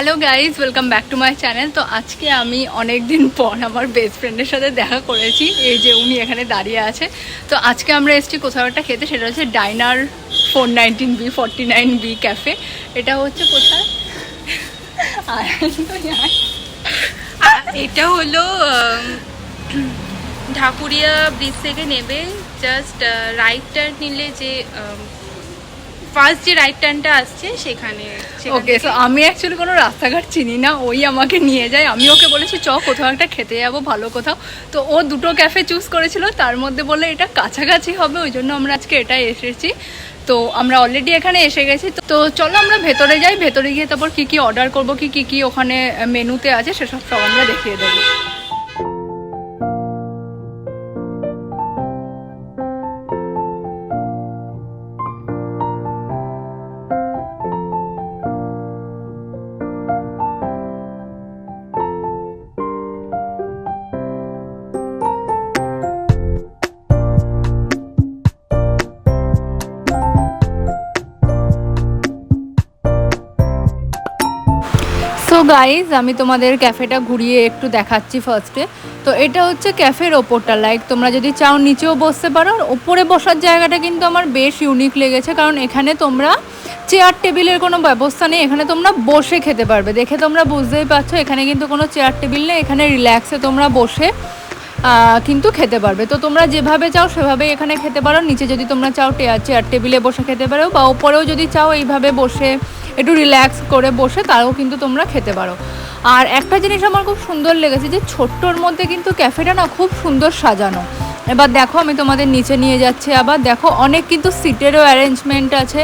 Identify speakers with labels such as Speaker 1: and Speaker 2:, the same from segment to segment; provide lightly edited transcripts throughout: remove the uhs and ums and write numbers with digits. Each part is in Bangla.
Speaker 1: Hello guys, welcome back to my channel. তো আজকে আমি অনেক দিন পর আমার বেস্ট ফ্রেন্ডের সাথে দেখা করেছি। এই যে উনি এখানে দাঁড়িয়ে আছে। তো আজকে আমরা এসেছি কোথাও একটা খেতে, সেটা হচ্ছে ডাইনার 419B ক্যাফে। এটা হচ্ছে কোথায়?
Speaker 2: এটা হলো ঢাকুরিয়া ব্রিজ থেকে নেবে জাস্ট রাইট টার্ন নিলে যে ফার্স্ট যে রাইট টার্নটা আসছে সেখানে।
Speaker 1: ওকে, সো আমি অ্যাকচুয়ালি কোনো রাস্তাঘাট চিনি না, ওই আমাকে নিয়ে যায়। আমি ওকে বলেছি চ কোথাও একটা খেতে যাবো ভালো কোথাও। তো ও দুটো ক্যাফে চুজ করেছিল, তার মধ্যে বলে এটা কাছাকাছি হবে, ওই জন্য আমরা আজকে এটাই এসেছি। তো আমরা অলরেডি এখানে এসে গেছি। তো চলো আমরা ভেতরে যাই, ভেতরে গিয়ে তারপর কী কী অর্ডার করবো, কী কী ওখানে মেনুতে আছে সেসব সব আমরা দেখিয়ে দেবো। সো গাইজ, আমি তোমাদের ক্যাফেটা ঘুরিয়ে একটু দেখাচ্ছি ফার্স্টে। তো এটা হচ্ছে ক্যাফের ওপরটা, লাইক তোমরা যদি চাও নিচেও বসতে পারো। আর ওপরে বসার জায়গাটা কিন্তু আমার বেশ ইউনিক লেগেছে, কারণ এখানে তোমরা চেয়ার টেবিলের কোনো ব্যবস্থা নেই, এখানে তোমরা বসে খেতে পারবে। দেখে তোমরা বুঝতেই পারছো এখানে কিন্তু কোনো চেয়ার টেবিল নেই, এখানে রিল্যাক্সে তোমরা বসে কিন্তু খেতে পারবে। তো তোমরা যেভাবে চাও সেভাবেই এখানে খেতে পারো। নিচে যদি তোমরা চাও চেয়ার টেবিলে বসে খেতে পারো, বা ওপরেও যদি চাও এইভাবে বসে একটু রিল্যাক্স করে বসে তাও কিন্তু তোমরা খেতে পারো। আর একটা জিনিস আমার খুব সুন্দর লেগেছে যে ছোট্টর মধ্যে কিন্তু ক্যাফেটা না খুব সুন্দর সাজানো। এবার দেখো আমি তোমাদের নিচে নিয়ে যাচ্ছি, আবার দেখো অনেক কিন্তু সিটেরও অ্যারেঞ্জমেন্ট আছে।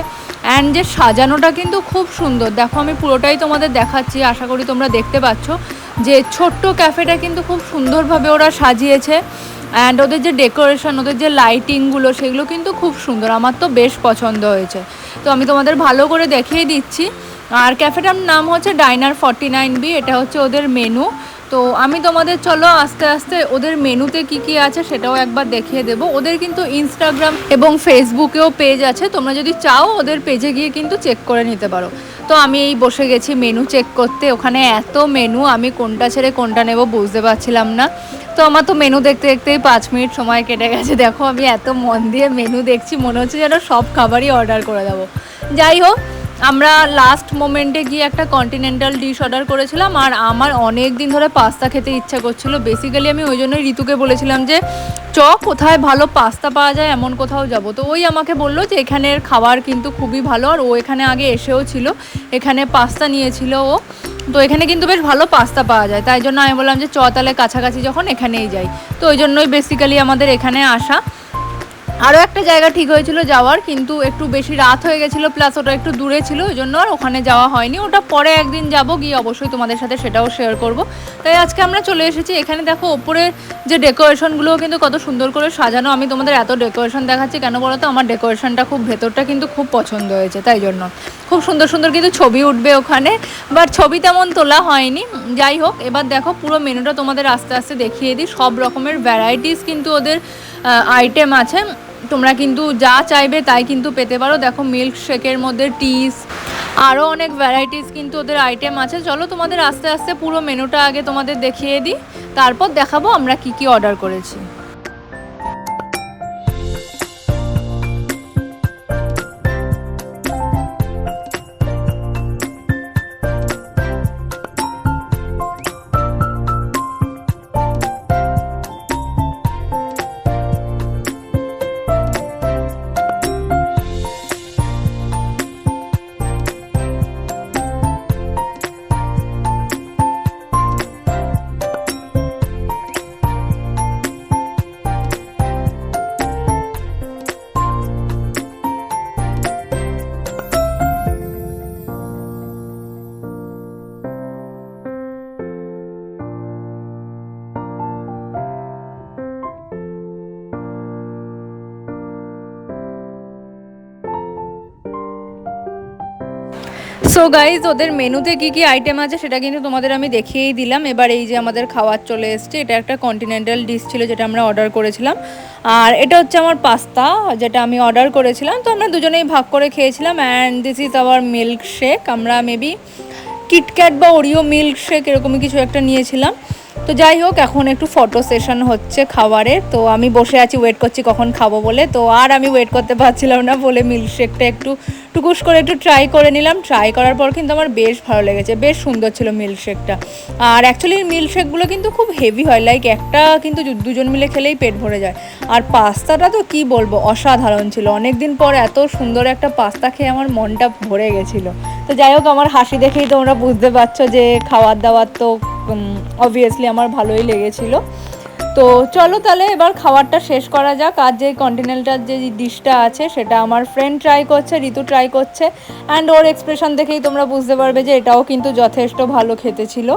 Speaker 1: অ্যান্ড যে সাজানোটা কিন্তু খুব সুন্দর। দেখো আমি পুরোটাই তোমাদের দেখাচ্ছি, আশা করি তোমরা দেখতে পাচ্ছ যে ছোট্ট ক্যাফেটা কিন্তু খুব সুন্দরভাবে ওরা সাজিয়েছে। অ্যান্ড ওদের যে ডেকোরেশন, ওদের যে লাইটিংগুলো, সেগুলো কিন্তু খুব সুন্দর, আমার তো বেশ পছন্দ হয়েছে। তো আমি তোমাদের ভালো করে দেখিয়ে দিচ্ছি। আর ক্যাফেটার নাম হচ্ছে ডাইনার 49B, এটা হচ্ছে ওদের মেনু। তো আমি তোমাদের চলো আস্তে আস্তে ওদের মেনুতে কি কি আছে সেটাও একবার দেখিয়ে দেবো। ওদের কিন্তু ইনস্টাগ্রাম এবং ফেসবুকেও পেজ আছে, তোমরা যদি চাও ওদের পেজে গিয়ে কিন্তু চেক করে নিতে পারো। তো আমি এই বসে গেছি মেনু চেক করতে। ওখানে এত মেনু, আমি কোনটা ছেড়ে কোনটা নেব বুঝতে পারছিলাম না। তো আমার তো মেনু দেখতে দেখতেই 5 মিনিট সময় কেটে গেছে। দেখো আমি এত মন দিয়ে মেনু দেখছি, মনে হচ্ছে যেন সব খাবারই অর্ডার করে দেবো। যাই হোক, আমরা লাস্ট মোমেন্টে গিয়ে একটা কন্টিনেন্টাল ডিশ অর্ডার করেছিলাম। আর আমার অনেক দিন ধরে পাস্তা খেতে ইচ্ছা করছিল। বেসিক্যালি আমি ওই জন্যই ঋতুকে বলেছিলাম যে কোথায় ভালো পাস্তা পাওয়া যায় এমন কোথাও যাব। তো ওই আমাকে বললো যে এখানের খাবার কিন্তু খুবই ভালো। আর ও এখানে আগে এসেও ছিল, এখানে পাস্তা নিয়েছিল ও। তো এখানে কিন্তু বেশ ভালো পাস্তা পাওয়া যায়, তাই জন্য আমি বললাম যে তাহলে কাছাকাছি যখন এখানেই যাই। তো ওই জন্যই বেসিক্যালি আমাদের এখানে আসা। আরও একটা জায়গা ঠিক হয়েছিল যাওয়ার, কিন্তু একটু বেশি রাত হয়ে গেছিলো, প্লাস ওটা একটু দূরে ছিল, ওই জন্য আর ওখানে যাওয়া হয়নি। ওটা পরে একদিন যাব, গিয়ে অবশ্যই তোমাদের সাথে সেটাও শেয়ার করব। তাই আজকে আমরা চলে এসেছি এখানে। দেখো ওপরের যে ডেকোরেশনগুলোও কিন্তু কত সুন্দর করে সাজানো। আমি তোমাদের এত ডেকোরেশন দেখাচ্ছি কেন বলো তো, আমার ডেকোরেশনটা খুব ভেতরটা কিন্তু খুব পছন্দ হয়েছে, তাই জন্য খুব সুন্দর সুন্দর কিন্তু ছবি উঠবে ওখানে, বাট ছবি তেমন তোলা হয়নি। যাই হোক, এবার দেখো পুরো মেনুটা তোমাদের আস্তে আস্তে দেখিয়ে দিই। সব রকমের ভ্যারাইটিস কিন্তু ওদের আইটেম আছে, তোমরা কিন্তু যা চাইবে তাই কিন্তু পেতে পারো। দেখো মিল্ক শেকের মধ্যে টিস, আরও অনেক ভ্যারাইটিস কিন্তু ওদের আইটেম আছে। চলো তোমাদের আস্তে আস্তে পুরো মেনুটা আগে তোমাদের দেখিয়ে দিই, তারপর দেখাবো আমরা কি কি অর্ডার করেছি। সো গাইজ, ওদের মেনুতে কী কী আইটেম আছে সেটা কিন্তু তোমাদের আমি দেখিয়েই দিলাম। এবার এই যে আমাদের খাবার চলে এসছে, এটা একটা কন্টিনেন্টাল ডিশ ছিল যেটা আমরা অর্ডার করেছিলাম। আর এটা হচ্ছে আমার পাস্তা যেটা আমি অর্ডার করেছিলাম। তো আমরা দুজনেই ভাগ করে খেয়েছিলাম। And this is our milk shake. আমরা মেবি কিটক্যাট বা ওরিও মিল্ক শেক এরকমই কিছু একটা নিয়েছিলাম। তো যাই হোক, এখন একটু ফটো সেশন হচ্ছে খাবারের। তো আমি বসে আছি, ওয়েট করছি কখন খাবো বলে। তো আর আমি ওয়েট করতে পারছিলাম না বলে মিল্কশেকটা একটু টুকুস করে একটু ট্রাই করে নিলাম। ট্রাই করার পর কিন্তু আমার বেশ ভালো লেগেছে, বেশ সুন্দর ছিল মিল্কশেকটা। আর অ্যাকচুয়ালি মিল্কশেকগুলো কিন্তু খুব হেভি হয়, লাইক একটা কিন্তু দুজন মিলে খেলেই পেট ভরে যায়। আর পাস্তাটা তো কি বলবো, অসাধারণ ছিল। অনেক দিন পর এত সুন্দর একটা পাস্তা খেয়ে আমার মনটা ভরে গেছিলো। তো যাই হোক, আমার হাসি দেখেই তোমরা বুঝতে পারছো যে খাবার দাবার তো অবভিয়াসলি আমার ভালোই লেগেছিল। তো চলো তাহলে এবার খাবারটা শেষ করা যাক। আর যে কন্টিনেন্টাল যে ডিশটা আছে সেটা আমার ফ্রেন্ড ট্রাই করছে, ঋতু ট্রাই করছে, অ্যান্ড ওর এক্সপ্রেশন দেখেই তোমরা বুঝতে পারবে যে এটাও কিন্তু যথেষ্ট ভালো খেতে ছিল।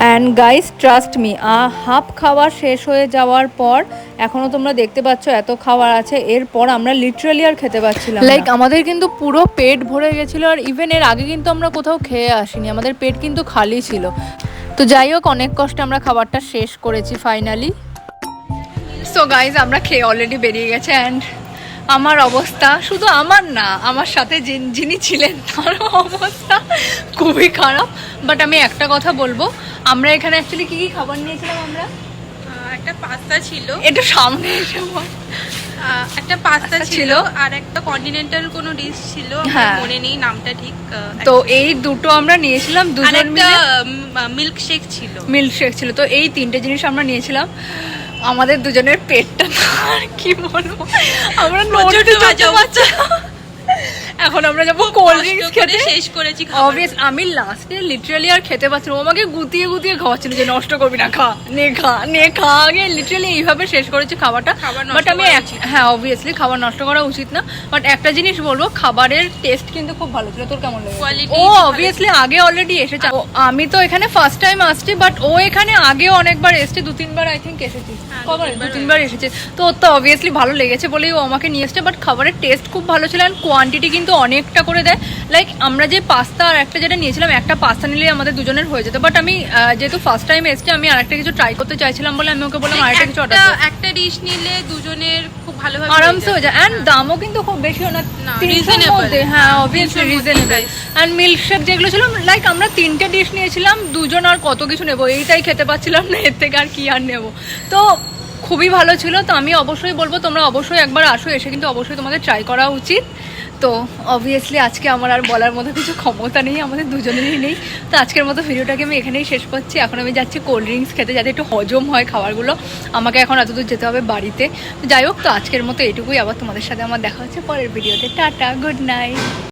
Speaker 1: And guys trust me, half খাবার শেষ হয়ে যাওয়ার পর এখনও তোমরা দেখতে পাচ্ছ এত খাবার আছে, এরপর আমরা লিটারালি আর খেতে পাচ্ছিলাম, লাইক আমাদের কিন্তু পুরো পেট ভরে গেছিলো। আর ইভেন এর আগে কিন্তু আমরা কোথাও খেয়ে আসিনি, আমাদের পেট কিন্তু খালি ছিল। তো যাই হোক, অনেক কষ্টে আমরা খাবারটা শেষ করেছি ফাইনালি। সো গাইজ, আমরা খেয়ে অলরেডি বেরিয়ে গেছে। অ্যান্ড আমার অবস্থা, শুধু আমার না, আমার সাথে যিনি ছিলেন তারও অবস্থা খুবই খারাপ। বাট আমি একটা কথা বলবো, আমরা এখানে অ্যাকচুয়ালি কি কি খাবার নিয়েছিলাম আমরা?
Speaker 2: একটা পাস্তা ছিল,
Speaker 1: একটু সামনে এসে
Speaker 2: একটা পাস্তা ছিল, আর একটা কন্টিনেন্টাল কোনো ডিশ ছিল,
Speaker 1: হ্যাঁ,
Speaker 2: মনে নেই নামটা ঠিক।
Speaker 1: তো এই দুটো আমরা নিয়েছিলাম, দুজন মিলে।
Speaker 2: মিল্কশেক ছিল,
Speaker 1: মিল্কশেক ছিল। তো এই তিনটে জিনিস আমরা নিয়েছিলাম। আমাদের দুজনের পেটটা আর কি বলবো, আমরা এখন আমরা যাবো কোল্ড ড্রিঙ্কস খেতে।
Speaker 2: শেষ করেছি
Speaker 1: অবভিয়াস, আমি লাস্টে লিটারালি আর খেতে পারছিলাম। ও আমাকে গুতিয়ে গুতিয়ে খাওয়াচ্ছিল যে নষ্ট করবি না, খা নে খা নে খা। আগে লিটারালি এইভাবে শেষ করেছি খাবারটা। বাট আমি হ্যাঁ, অবভিয়াসলি খাবার নষ্ট করা উচিত না। বাট একটা জিনিস বলবো, খাবারের টেস্ট কিন্তু খুব ভালো ছিল। তোর কেমন লেগেছে? ও অবভিয়াসলি আগে অলরেডি এসেছে। আমি তো এখানে ফার্স্ট টাইম আসছি, বাট ও এখানে আগেও অনেকবার এসছে, 2-3 বার আই থিঙ্ক এসেছি। কবার? 2-3 বার এসেছে। তো ওর তো অবভিয়াসলি ভালো লেগেছে বলেই ও আমাকে নিয়ে এসছে। বাট খাবারের টেস্ট খুব ভালো ছিল, অ্যান্ড কোয়ান্টিটি কিন্তু অনেকটা করে দেয়। লাইক আমরা যে পাস্তা আর একটা যেটা নিয়েছিলাম, একটা পাস্তা নিলে আমাদের দুজনের হয়ে যেত। বাট আমি যেহেতু ফার্স্ট টাইম এসছি, আমি আরেকটা কিছু ট্রাই করতে চাইছিলাম বলে আমি ওকে বললাম আরেকটা কিছু অর্ডার করতে। একটা ডিশ নিলে দুজনের খুব ভালোভাবে আরামসে হয়ে যায়, অ্যান্ড দামও কিন্তু খুব বেশিও না, 300 এর মধ্যে। হ্যাঁ, অবভিয়াসলি রিজনেবল। অ্যান্ড মিল্কশেক যেগুলো ছিল, লাইক আমরা 3টে ডিশ নিয়েছিলাম, দুজন আর কত কিছু নেবো, এইটাই খেতে পাচ্ছিলাম না, এর থেকে আর কি আর নেবো। তো খুবই ভালো ছিল। তো আমি অবশ্যই বলবো তোমরা অবশ্যই একবার আসো, এসে কিন্তু অবশ্যই তোমাদের ট্রাই করা উচিত। তো অবভিয়াসলি আজকে আমার আর বলার মতো কিছু ক্ষমতা নেই, আমাদের দুজনেরই নেই। তো আজকের মতো ভিডিওটাকে আমি এখানেই শেষ করছি। এখন আমি যাচ্ছি কোল্ড ড্রিঙ্কস খেতে, যাতে একটু হজম হয় খাবারগুলো। আমাকে এখন এতদূর যেতে হবে বাড়িতে। যাই হোক, তো আজকের মতো এটুকুই। আবার তোমাদের সাথে আমার দেখা হচ্ছে পরের ভিডিওতে। Tata, good night.